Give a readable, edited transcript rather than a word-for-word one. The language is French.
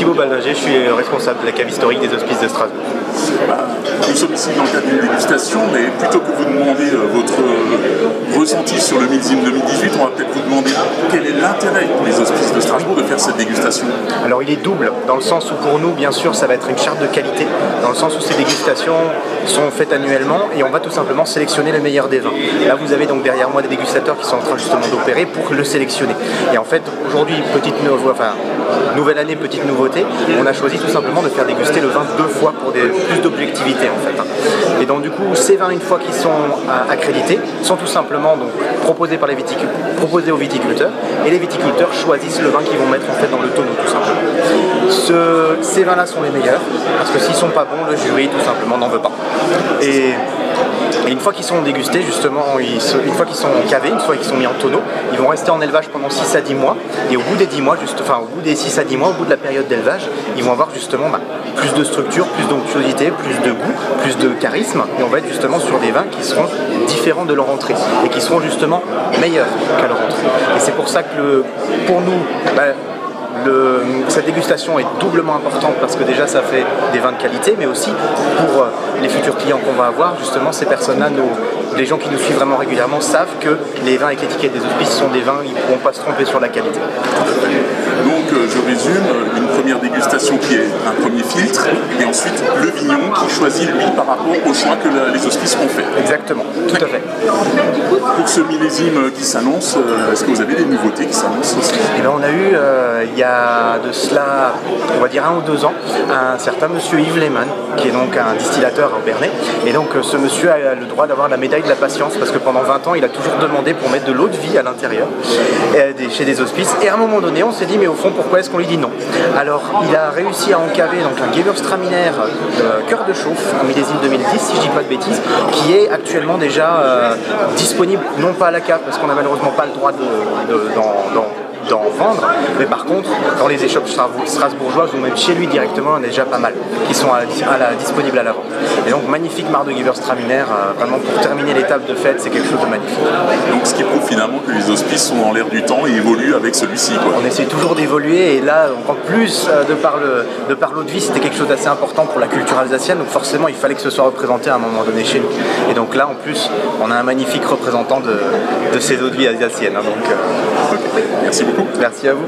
Thibaut Baldinger, je suis responsable de la cave historique des Hospices de Strasbourg. Nous sommes ici dans le cadre d'une dégustation, mais plutôt que vous demander votre ressenti sur le millésime 2018, on va peut-être vous demander quel est l'intérêt pour les Hospices de Strasbourg de faire cette dégustation. Alors il est double, dans le sens où pour nous, bien sûr, ça va être une charte de qualité, dans le sens où ces dégustations sont faites annuellement et on va tout simplement sélectionner le meilleur des vins. Là vous avez donc derrière moi des dégustateurs qui sont en train justement d'opérer pour le sélectionner. Et en fait, aujourd'hui, nouvelle année, petite nouveauté, on a choisi tout simplement de faire déguster le vin 2 fois pour plus d'objectivité en fait. Et donc du coup, ces vins, une fois qu'ils sont accrédités, sont tout simplement donc proposés aux viticulteurs, et les viticulteurs choisissent le vin qu'ils vont mettre en fait dans le tonneau tout simplement. Ces vins-là sont les meilleurs, parce que s'ils sont pas bons, le jury tout simplement n'en veut pas. Et une fois qu'ils sont dégustés, justement, une fois qu'ils sont cavés, une fois qu'ils sont mis en tonneau, ils vont rester en élevage pendant 6 à 10 mois. Et au bout des 10 mois, au bout des 6 à 10 mois, au bout de la période d'élevage, ils vont avoir justement plus de structure, plus d'onctuosité, plus de goût, plus de charisme. Et on va être justement sur des vins qui seront différents de leur entrée et qui seront justement meilleurs qu'à leur entrée. Et c'est pour ça que pour nous, cette dégustation est doublement importante parce que déjà ça fait des vins de qualité, mais aussi pour les futurs clients qu'on va avoir, justement ces personnes-là, les gens qui nous suivent vraiment régulièrement savent que les vins avec l'étiquette des Hospices sont des vins, ils ne pourront pas se tromper sur la qualité. Donc je résume, une première dégustation qui est un premier filtre, et ensuite le vigneron qui choisit lui par rapport au choix que les Hospices ont fait. Exactement, tout à fait. Pour ce millésime qui s'annonce, est-ce que vous avez des nouveautés qui s'annoncent aussi? Et bien, on a eu, il y a de cela, on va dire 1 ou 2 ans, un certain monsieur Yves Lehmann, qui est donc un distillateur au Bernay. Et donc ce monsieur a le droit d'avoir la médaille de la patience, parce que pendant 20 ans, il a toujours demandé pour mettre de l'eau de vie à l'intérieur, chez des Hospices. Et à un moment donné, on s'est dit, mais au fond, pourquoi est-ce qu'on lui dit non? Alors, il a réussi à encaver donc, un Gewürztraminer cœur de chauffe, en millésime 2010, si je dis pas de bêtises, qui est actuellement déjà disponible, non pas à la cave, parce qu'on n'a malheureusement pas le droit d'en vendre, mais par contre dans les échoppes strasbourgeoises ou même chez lui directement, il y en a déjà pas mal qui sont disponibles à la vente. Et donc magnifique marc de Gewürztraminer, vraiment pour terminer l'étape de fête, c'est quelque chose de magnifique. Donc ce qui prouve finalement que les Hospices sont dans l'air du temps et évoluent avec celui-ci. On essaie toujours d'évoluer, et là en plus de par l'eau de vie, c'était quelque chose d'assez important pour la culture alsacienne, donc forcément il fallait que ce soit représenté à un moment donné chez nous. Et donc là en plus on a un magnifique représentant de ces eaux de vie alsaciennes. Donc, okay. Merci beaucoup. Merci à vous.